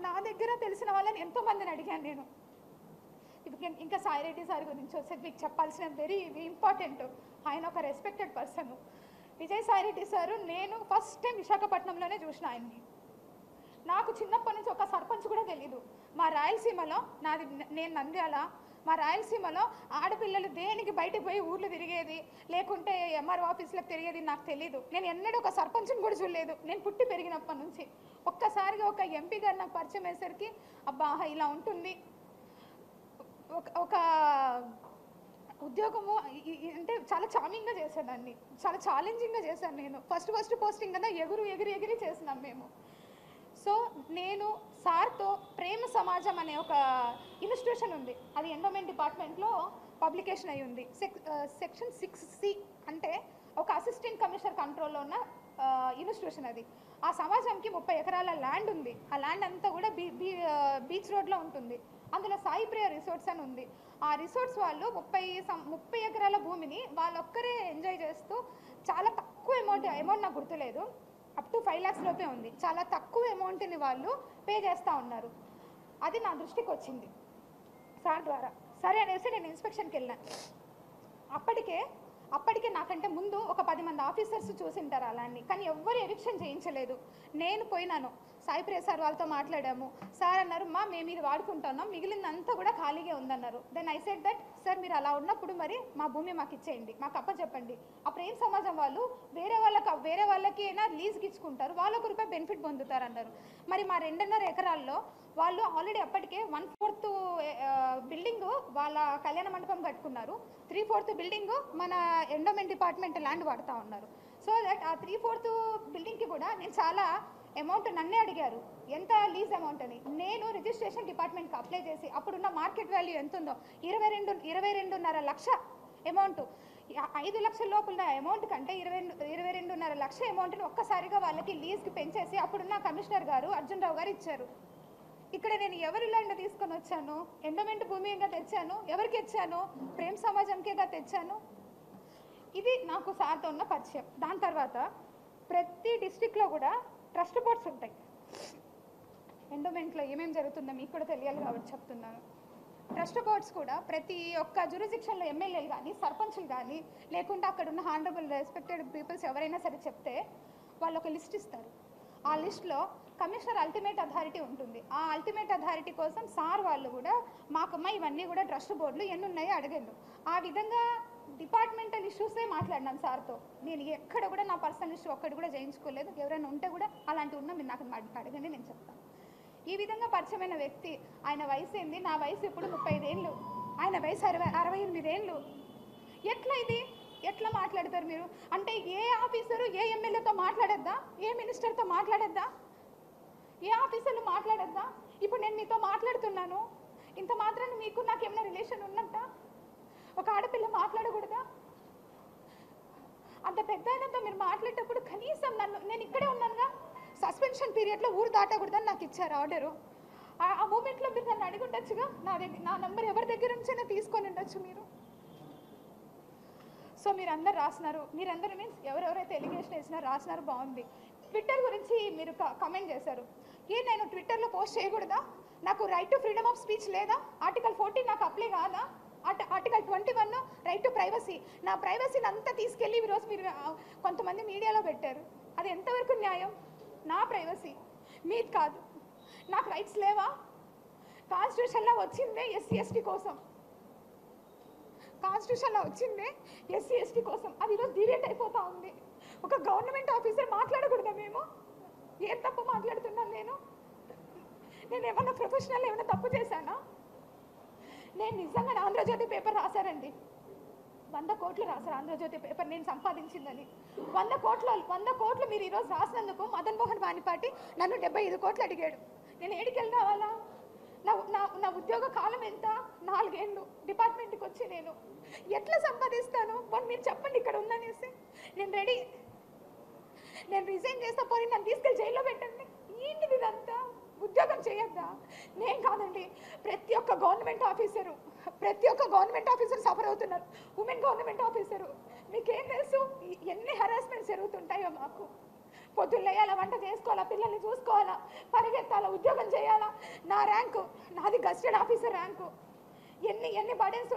నా దగ్గర తెలిసిన వాళ్ళని ఎంతోమందిని అడిగాను నేను. ఇంకా సాయిరెడ్డి సార్ గురించి వస్తే మీకు చెప్పాల్సిన వెరీ ఇంపార్టెంట్. ఆయన ఒక రెస్పెక్టెడ్ పర్సన్. విజయసాయిరెడ్డి సారు నేను ఫస్ట్ టైం విశాఖపట్నంలోనే చూసిన ఆయన్ని. నాకు చిన్నప్పటి నుంచి ఒక సర్పంచ్ కూడా తెలీదు. మా రాయలసీమలో నేను నంద్యాల, మా రాయలసీమలో ఆడపిల్లలు దేనికి బయటకు పోయి ఊర్లు తిరిగేది, లేకుంటే ఎంఆర్ఓ ఆఫీసులకు తిరిగేది నాకు తెలీదు. నేను ఎన్నడూ ఒక సర్పంచ్ని కూడా చూడలేదు నేను పుట్టి పెరిగినప్పటి నుంచి. ఒక్కసారిగా ఒక ఎంపీ గారు నాకు పరిచయం అయ్యేసరికి అబ్బా ఇలా ఉంటుంది. ఒక ఉద్యోగము అంటే చాలా చామింగ్గా చేసేదాన్ని, చాలా ఛాలెంజింగ్గా చేశాను నేను. ఫస్ట్ పోస్టింగ్ కదా ఎగిరి చేసినాం మేము. సో నేను సార్తో ప్రేమ సమాజం అనే ఒక ఇన్స్టిట్యూషన్ ఉంది, అది ఎండోమెంట్ డిపార్ట్మెంట్లో పబ్లికేషన్ అయి ఉంది. సెక్షన్ 6C అంటే ఒక అసిస్టెంట్ కమిషనర్ కంట్రోల్లో ఉన్న ఇన్స్టిట్యూషన్ అది. ఆ సమాజంకి 30 ఎకరాల ల్యాండ్ ఉంది. ఆ ల్యాండ్ అంతా కూడా బీచ్ రోడ్లో ఉంటుంది. అందులో సాయి ప్రియ రిసార్ట్స్ అని ఉంది. ఆ రిసార్ట్స్ వాళ్ళు 30 ఎకరాల భూమిని వాళ్ళొక్కరే ఎంజాయ్ చేస్తూ చాలా తక్కువ అమౌంట్ నాకు గుర్తులేదు, అప్ టు 5 lakhs లోపే ఉంది. చాలా తక్కువ అమౌంట్ని వాళ్ళు పే చేస్తూ ఉన్నారు. అది నా దృష్టికి వచ్చింది సార్ ద్వారా. సరే అనేసి నేను ఇన్స్పెక్షన్కి వెళ్ళాను. అప్పటికే నాకంటే ముందు ఒక 10 మంది ఆఫీసర్స్ చూసింటారు అలాన్ని, కానీ ఎవ్వరు ఎవిక్షన్ చేయించలేదు. నేను పోయినాను, సాయి ప్రియ సార్ వాళ్ళతో మాట్లాడాము. సార్ అన్నారు మేము ఇది వాడుకుంటున్నాం, మిగిలిందంతా కూడా ఖాళీగా ఉందన్నారు. Then I said that sir మీరు అలా ఉన్నప్పుడు మరి మా భూమి మాకు ఇచ్చేయండి, మాకు అప్పచెప్పండి. ఆ ప్రేమ సమాజం వాళ్ళు వేరే వాళ్ళకి అయినా లీజ్కి ఇచ్చుకుంటారు, వాళ్ళు ₹1 బెనిఫిట్ పొందుతారు అన్నారు. మరి మా 2.5 ఎకరాల్లో వాళ్ళు ఆల్రెడీ అప్పటికే 1/4 బిల్డింగ్ వాళ్ళ కళ్యాణ మండపం కట్టుకున్నారు, 3/4 బిల్డింగ్ మన ఎండోమెంట్ డిపార్ట్మెంట్ ల్యాండ్ వాడుతూ ఉన్నారు. సో దట్ ఆ 3/4 బిల్డింగ్కి కూడా నేను చాలా అమౌంట్ నన్నే అడిగారు ఎంత లీజ్ అమౌంట్ అని. నేను రిజిస్ట్రేషన్ డిపార్ట్మెంట్కి అప్లై చేసి అప్పుడున్న మార్కెట్ వాల్యూ ఎంత ఉందో 22.5 లక్ష అమౌంట్, 5 లక్షల లోపల అమౌంట్ కంటే 22.5 లక్ష అమౌంట్ని ఒక్కసారిగా వాళ్ళకి లీజ్కి పెంచేసి అప్పుడున్న కమిషనర్ గారు అర్జున్ రావు గారు ఇచ్చారు. ఇక్కడ నేను ఎవరి ల్యాండ్ తీసుకొని వచ్చాను? ఎండోమెంట్ భూమిగా తెచ్చాను. ఎవరికి ఇచ్చాను? ప్రేమ సమాజంకేగా తెచ్చాను. ఇది నాకు సార్తో ఉన్న పరిచయం. దాని తర్వాత ప్రతి డిస్ట్రిక్ట్లో కూడా ట్రస్ట్ బోర్డ్స్ ఉంటాయి. ఎండోమెంట్లో ఏమేమి జరుగుతుందో మీకు కూడా తెలియాలి కాబట్టి చెప్తున్నాను. ట్రస్ట్ బోర్డ్స్ కూడా ప్రతి ఒక్క జ్యూరిస్డిక్షన్లో ఎమ్మెల్యేలు కానీ సర్పంచ్లు కానీ లేకుంటే అక్కడ ఉన్న హానరబుల్ రెస్పెక్టెడ్ పీపుల్స్ ఎవరైనా సరే చెప్తే వాళ్ళు ఒక లిస్ట్ ఇస్తారు. ఆ లిస్ట్లో కమిషనర్ అల్టిమేట్ అథారిటీ ఉంటుంది. ఆ అల్టిమేట్ అథారిటీ కోసం సార్ వాళ్ళు కూడా మాకమ్మ ఇవన్నీ కూడా ట్రస్ట్ బోర్డులు ఎన్ని ఉన్నాయో అడిగాను. ఆ విధంగా డిపార్ట్మెంటల్ ఇష్యూసే మాట్లాడినాను సార్తో. నేను ఎక్కడ కూడా నా పర్సనల్ ఇష్యూ ఒక్కటి కూడా చేయించుకోలేదు. ఎవరైనా ఉంటే కూడా అలాంటి ఉన్నా మీరు నాకు అడగండి, నేను చెప్తాను. ఈ విధంగా పరిచయమైన వ్యక్తి, ఆయన వయసు ఏంది? నా వయసు ఇప్పుడు 35 ఏళ్ళు, ఆయన వయసు 68 ఏళ్ళు. ఎట్లా ఇది? ఎట్లా మాట్లాడతారు మీరు? అంటే ఏ ఆఫీసరు ఏ ఎమ్మెల్యేతో మాట్లాడద్దా? ఏ మినిస్టర్తో మాట్లాడద్దా? ఏ ఆఫీసర్లు మాట్లాడద్దా? ఇప్పుడు నేను మీతో మాట్లాడుతున్నాను, ఇంత మాత్రాన్ని మీకు నాకు ఏమైనా రిలేషన్ ఉన్నట్ట? ఒక ఆడపిల్ల మాట్లాడకూడదా? అంత పెద్ద ఆయనతో మీరు మాట్లాడేటప్పుడు కనీసం నేను ఇక్కడే ఉన్నానుగా, సస్పెన్షన్ పీరియడ్లో ఊరు దాటకూడదని నాకు ఇచ్చారు ఆర్డరు. ఆ మూమెంట్లో మీరు నన్ను అడిగి ఉండొచ్చుగా, నా నెంబర్ ఎవరి దగ్గర నుంచైనా తీసుకొని ఉండొచ్చు మీరు. సో మీరందరూ రాసినారు, మీరందరూ మీన్స్ ఎవరెవరైతే ఎలిగేషన్ వేసినారో రాసినారు, బాగుంది. ట్విట్టర్ గురించి మీరు కమెంట్ చేశారు. నేను ట్విట్టర్లో పోస్ట్ చేయకూడదా? నాకు right to freedom of speech లేదా? ఆర్టికల్ 14 నాకు అప్లై కాదా? Article 21 right to privacy. నా ప్రైవసీని అంతా తీసుకెళ్ళి ఈరోజు మీరు కొంతమంది మీడియాలో పెట్టారు. అది ఎంతవరకు న్యాయం? నా ప్రైవసీ, మీది కాదు. నాకు రైట్స్ లేవా? కాన్స్టిట్యూషన్లో వచ్చిందే ఎస్సీ ఎస్టీ కోసం, కాన్స్టిట్యూషన్లో వచ్చిందే ఎస్సీ ఎస్టీ కోసం. అది ఈరోజు డిలీట్ అయిపోతూ ఉంది. ఒక గవర్నమెంట్ ఆఫీసర్ మాట్లాడకూడదా? మేము ఏం తప్పు మాట్లాడుతున్నాను? నేను ఏమన్నా ప్రొఫెషనల్ ఏమైనా తప్పు చేశానా? నేను నిజంగా ఆంధ్రజ్యోతి పేపర్ రాశారండి, 100 కోట్లు రాశారు ఆంధ్రజ్యోతి పేపర్ నేను సంపాదించిందని. 100 కోట్లు మీరు ఈరోజు రాసినందుకు మదన్ మోహన్ వాణిపాటి నన్ను 75 కోట్లు అడిగాడు. నేను ఏడికి వెళ్ళి రావాలా? నా ఉద్యోగ కాలం ఎంత? 4 ఏళ్ళు డిపార్ట్మెంట్కి వచ్చి నేను ఎట్లా సంపాదిస్తాను? మీరు చెప్పండి ఇక్కడ ఉందనేసి. నేను రెడీ, నేను రిజైన్ చేస్తా, పోయి నన్ను తీసుకెళ్ళి జైల్లో పెట్టండి. ఏంటిది ఇదంతా? ఉద్యోగం చేయొద్దా? నేను కాదండి, ప్రతి ఒక్క గవర్నమెంట్ ఆఫీసర్ సఫర్ అవుతున్నారు. ఉమెన్ గవర్నమెంట్ ఆఫీసరు, మీకేం తెలుసు ఎన్ని హెరాస్మెంట్స్ జరుగుతుంటాయో? మాకు పొద్దున్న లేయాలా, వంట చేసుకోవాలా, పిల్లల్ని చూసుకోవాలా, పరిగెత్తాలా, ఉద్యోగం చేయాలా, నా ర్యాంకు, నాది గస్టెడ్ ఆఫీసర్ ర్యాంకు. ఎన్ని బర్డెన్స్